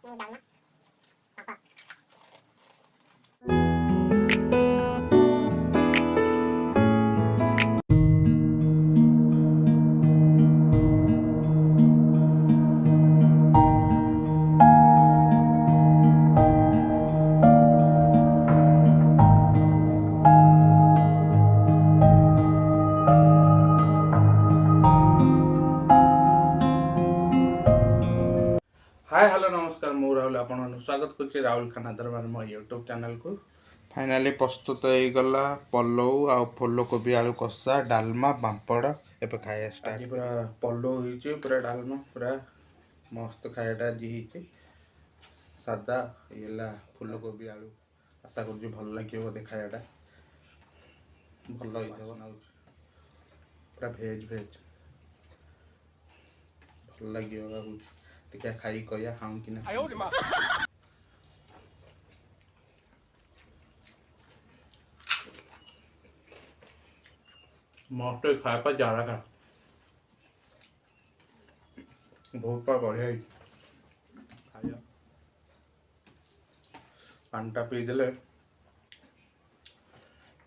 Hi hello नमस्कार मु राहुल आपन स्वागत करछि राहुल खाना दरबार मो यूट्यूब चैनल को। फाइनली प्रस्तुत हो गला पलौ आ फूल कोबी आलू कषा डालमा पापड़ एबे खाया स्टार्ट। आज पूरा पलौ हिची पूरा डालमा पूरा मस्त खायाटा जी हिची सादा येला फूल कोबी आलू आशा करछि भल लागियो बोधे खायाटा भल होइथबो ना पूरा भेज भल लागियो बाबू क्या खाई कया खाऊं कि ना। मस्त खाए पर ज्यादा खा बहुत बढ़िया खाया पानटा पीदेले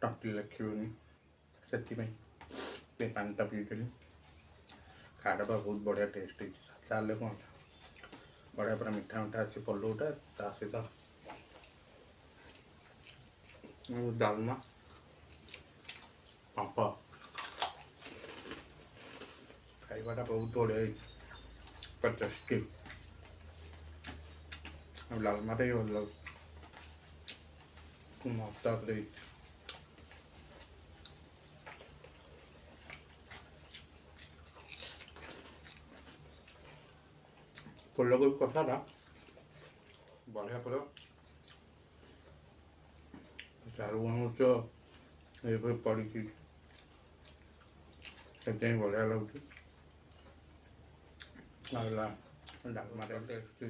टंकी लखिबनी से पानटा पीदेली खाटा बहुत बढ़िया टेस्ट है कौन बढ़िया पूरा मीठा मीठा अच्छे पलौटा ता सहित डालमा पापड़ खाइबाटा बहुत बढ़िया टेस्टी डालमाटा ही भल लगे मस्त फूल कोबी कषाटा बढ़िया पूरा चारू मरच ये पड़ी बढ़िया लगुच डालमा टेस्टी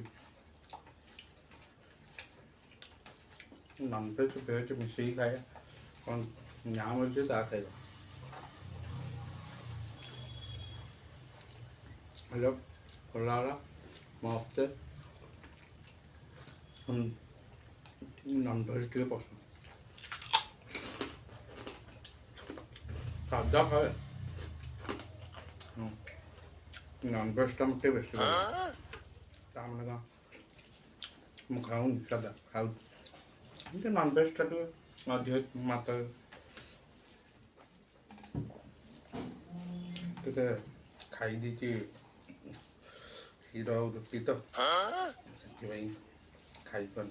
नॉनवेज वेज मिसई खाए कौन नाम अच्छे ता खाइबा हेलो फुला मस्त नॉनवेज टे पसंद सादा खाए नॉनवेज मत बेस मैंने मुझे खाऊँ सादा खाऊ नॉनवेज टा अधिक मात्रा खाई दी हीरो रुटी तो से खाई पान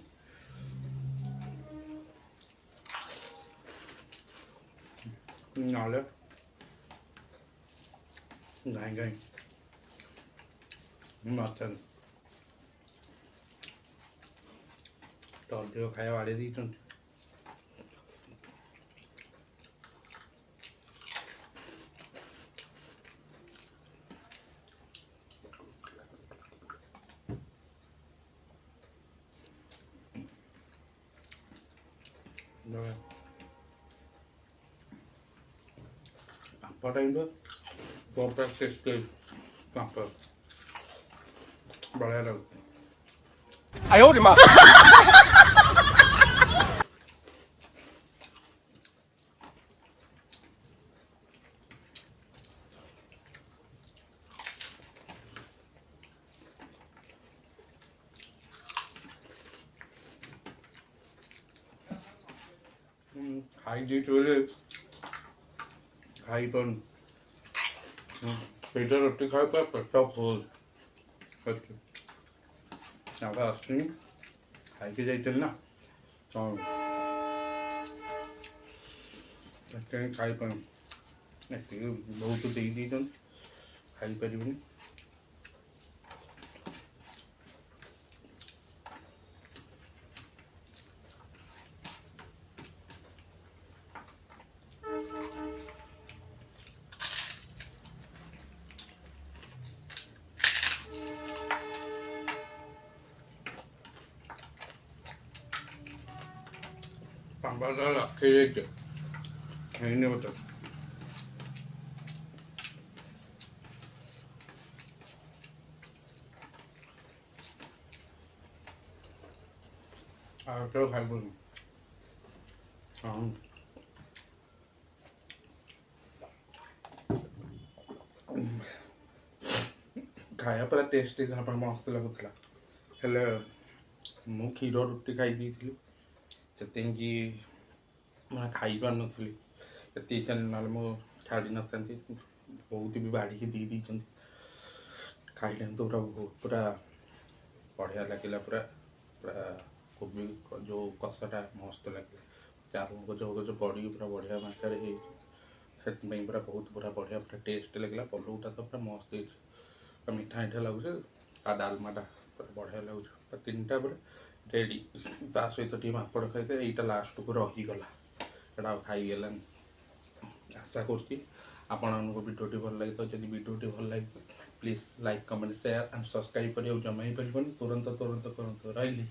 ना गाई मटन तो अधिक खाया बाड़ी दी पापड़ टेस्ट पापड़ बढ़िया लगे खाई दी खाई पन पेटा रोटी खाए पर पेट फुल आसनी खाई जाइल ना तो खाई पान बहुत दे दी खाई पारे पापड़ रखे नहीं बता ଆଉ କେବେ ଖାଇବୁନି। ହଁ ଖାଇବା ପୁରା ଟେଷ୍ଟ ହେଇଥିଲା, ପୁରା ମସ୍ତ ଲାଗୁଥିଲା। ହେଲେ ମୁଁ କ୍ଷୀର ରୁଟି ଖାଇ ଦେଇଥିଲି, ସେଥିପାଇଁକି ମୁଁ ଖାଇପାରୁନଥିଲି। ଏତିକି ଚାଲି ନହେଲେ ମୁଁ ଛାଡ଼ି ନଥାନ୍ତି। ବହୁତ ବି ବାଢ଼ିକି ଦେଇ ଦେଇଛନ୍ତି। ଖାଇଲେଣି ତ ପୁରା ବଢ଼ିଆ ଲାଗିଲା। ପୁରା ପୁରା କୋବି ଯେଉଁ କଷାଟା ମସ୍ତ ଲାଗିଲା। ଚାରୁ ଗଜ ପଡ଼ିକି ପୁରା ବଢ଼ିଆ ମାତ୍ରାରେ ହେଇଛି, ସେଥିପାଇଁ ପୁରା ବହୁତ ପୁରା ବଢ଼ିଆ ପୁରା ଟେଷ୍ଟ ଲାଗିଲା। ପଲଉଟା ତ ପୁରା ମସ୍ତ ହେଇଛି, ପୁରା ମିଠା ମିଠା ଲାଗୁଛି। ଆଉ ଡାଲମାଟା ପୁରା ବଢ଼ିଆ ଲାଗୁଛି। ପୁରା ତିନିଟା ପୁରା ରେଡ଼ି। ତା ସହିତ ଟିକେ ପାମ୍ପଡ଼ ଖାଇତେ ଏଇଟା ଲାଷ୍ଟକୁ ରହିଗଲା, ଏଇଟା ଆଉ ଖାଇଗଲାନି। ଆଶା କରୁଛି ଆପଣମାନଙ୍କୁ ଭିଡ଼ିଓଟି ଭଲ ଲାଗିଥିବ। ଯଦି ଭିଡ଼ିଓଟି ଭଲ ଲାଗିବ please like, comment, share and subscribe କରିବାକୁ ଜମା ହିଁ ପାରିବନି। ତୁରନ୍ତ କରନ୍ତୁ। ରହିଲି।